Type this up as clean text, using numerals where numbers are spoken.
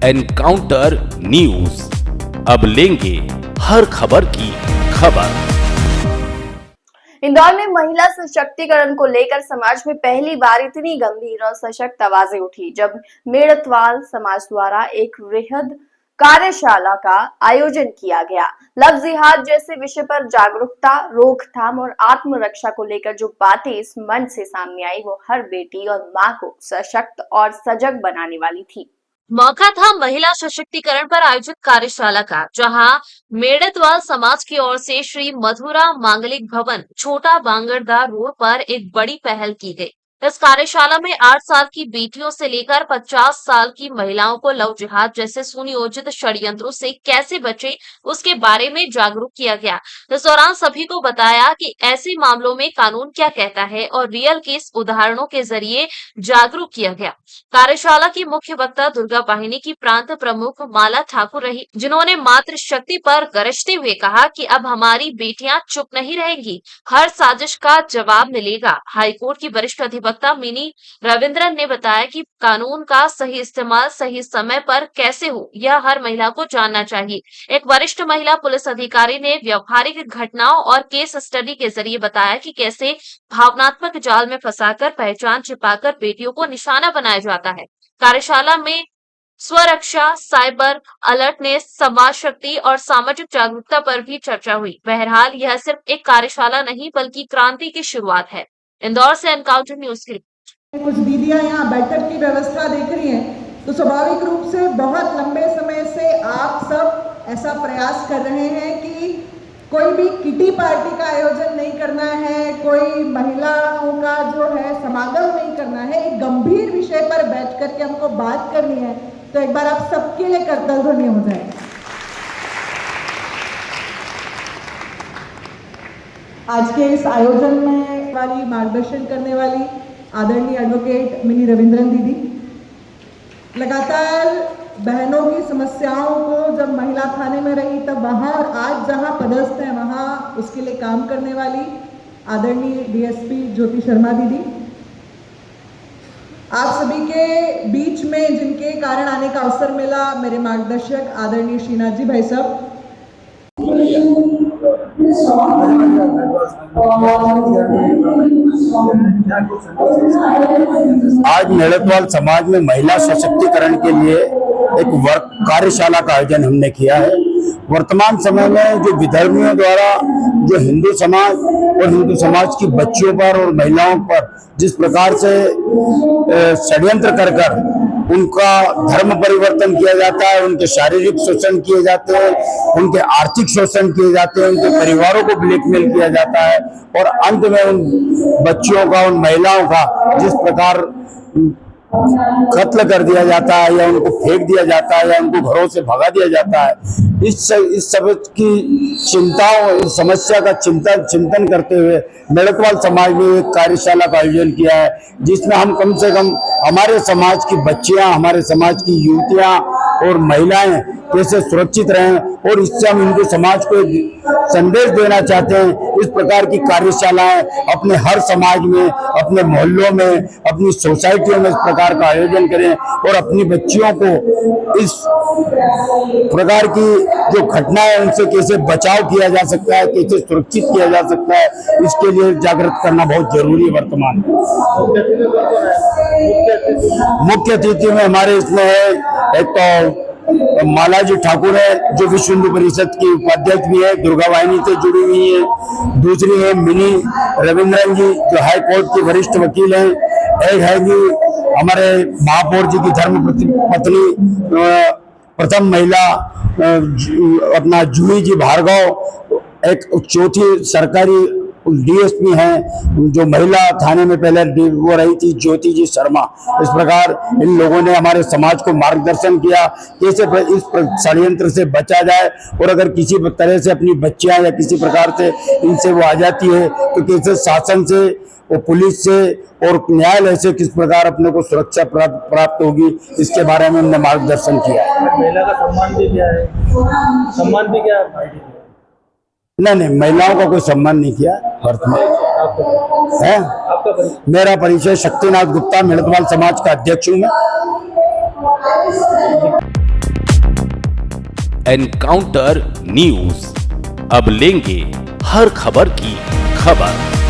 Encounter news, अब लेंगे हर खबर की खबर। इंदौर में महिला सशक्तिकरण को लेकर समाज में पहली बार इतनी गंभीर और सशक्त आवाजें उठी जब मेड़तवाल समाज द्वारा एक वृहद कार्यशाला का आयोजन किया गया। लव जिहाद जैसे विषय पर जागरूकता, रोकथाम और आत्मरक्षा को लेकर जो बातें इस मंच से सामने आई वो हर बेटी और मां को सशक्त और सजग बनाने वाली थी। मौका था महिला सशक्तिकरण पर आयोजित कार्यशाला का, जहां मेड़तवाल समाज की ओर से श्री मधुरा मांगलिक भवन, छोटा बांगरदा रोड पर एक बड़ी पहल की गई। इस कार्यशाला में 8 साल की बेटियों से लेकर 50 साल की महिलाओं को लव जिहाद जैसे सुनियोजित षड्यंत्रों से कैसे बचे उसके बारे में जागरूक किया गया। इस दौरान सभी को बताया कि ऐसे मामलों में कानून क्या कहता है और रियल केस उदाहरणों के जरिए जागरूक किया गया। कार्यशाला की मुख्य वक्ता दुर्गा वाहिनी की प्रांत प्रमुख माला ठाकुर रही, जिन्होंने मातृ शक्ति पर गरजते हुए कहा कि अब हमारी बेटियां चुप नहीं रहेंगी, हर साजिश का जवाब मिलेगा। हाईकोर्ट की वरिष्ठ अधिवक्ता मिनी रविंद्रन ने बताया कि कानून का सही इस्तेमाल सही समय पर कैसे हो, यह हर महिला को जानना चाहिए। एक वरिष्ठ महिला पुलिस अधिकारी ने व्यवहारिक घटनाओं और केस स्टडी के जरिए बताया कि कैसे भावनात्मक जाल में फंसाकर पहचान छिपाकर बेटियों को निशाना बनाया जाता है। कार्यशाला में स्वरक्षा, साइबर अलर्टनेस, समाज शक्ति और सामाजिक जागरूकता पर भी चर्चा हुई। बहरहाल यह सिर्फ एक कार्यशाला नहीं बल्कि क्रांति की शुरुआत है। इंदौर से एनकाउंटर न्यूज के लिए कुछ दीदियां यहाँ बैठक की व्यवस्था देख रही हैं, तो स्वाभाविक रूप से बहुत लंबे समय से आप सब ऐसा प्रयास कर रहे हैं कि कोई भी किटी पार्टी का आयोजन नहीं करना है, कोई महिलाओं का जो है समागम नहीं करना है, एक गंभीर विषय पर बैठ करके हमको बात करनी है। तो एक बार आप सबके लिए करतल ध्वनि हो जाए। आज के इस आयोजन में वाली मार्गदर्शन करने वाली आदरणीय एडवोकेट मिनी रविंद्रन दीदी, लगातार बहनों की समस्याओं को जब महिला थाने में रही तब वहाँ और आज जहाँ पदस्थ है वहाँ उसके लिए काम करने वाली आदरणीय डीएसपी ज्योति शर्मा दीदी, आप सभी के बीच में जिनके कारण आने का अवसर मिला मेरे मार्गदर्शक आदरणीय श्रीनाथ जी भाई साहब, आज मेड़तवाल समाज में महिला सशक्तिकरण के लिए एक वर्क कार्यशाला का आयोजन हमने किया है। वर्तमान समय में जो विधर्मियों द्वारा जो हिंदू समाज और हिंदू समाज की बच्चियों पर और महिलाओं पर जिस प्रकार से षड्यंत्र कर उनका धर्म परिवर्तन किया जाता है, उनके शारीरिक शोषण किए जाते हैं, उनके आर्थिक शोषण किए जाते हैं, उनके परिवारों को ब्लैकमेल किया जाता है और अंत में उन बच्चियों का, उन महिलाओं का जिस प्रकार कत्ल कर दिया जाता है या उनको फेंक दिया जाता है या उनको घरों से भगा दिया जाता है, इस सब की चिंताओं, इस समस्या का चिंतन करते हुए मेड़तवाल समाज ने एक कार्यशाला का आयोजन किया है, जिसमें हम कम से कम हमारे समाज की बच्चियां, हमारे समाज की युवतियां और महिलाएं कैसे सुरक्षित रहें और इससे हम हिंदू समाज को संदेश देना चाहते हैं। इस प्रकार की कार्यशालाएं अपने हर समाज में, अपने मोहल्लों में, अपनी सोसाइटियों में इस प्रकार का आयोजन करें और अपनी बच्चियों को इस प्रकार की जो घटनाएं उनसे कैसे बचाव किया जा सकता है, कैसे सुरक्षित किया जा सकता है, इसके लिए जागृत करना बहुत जरूरी है। वर्तमान में मुख्य अतिथि में हमारे इसमें है एक तो माला जी ठाकुर है जो विश्व हिंदू परिषद की उपाध्यक्ष भी है, दुर्गा वाहिनी से जुड़ी हुई है। दूसरी है मिनी रविंद्रन जी जो हाई कोर्ट की वरिष्ठ वकील हैं। एक है जी हमारे महापौर जी की धर्म पत्नी प्रथम महिला अपना जूही जी भार्गव, एक चौथी सरकारी डीएसपी हैं जो महिला थाने में पहले वो रही थी ज्योति जी शर्मा। इस प्रकार इन लोगों ने हमारे समाज को मार्गदर्शन किया कैसे इस षड्यंत्र से बचा जाए और अगर किसी तरह से अपनी बच्चियां या किसी प्रकार से इनसे वो आ जाती है तो कैसे शासन से और पुलिस से और न्यायालय से किस प्रकार अपने को सुरक्षा प्राप्त होगी, इसके बारे में हमने मार्गदर्शन किया है। महिला का सम्मान भी क्या है? सम्मान भी क्या है? नहीं, महिलाओं का कोई सम्मान नहीं किया वर्तमान है। मेरा परिचय शक्तिनाथ गुप्ता, मेड़तवाल समाज का अध्यक्ष हूँ मैं। Encounter news. अब लेंगे हर खबर की खबर।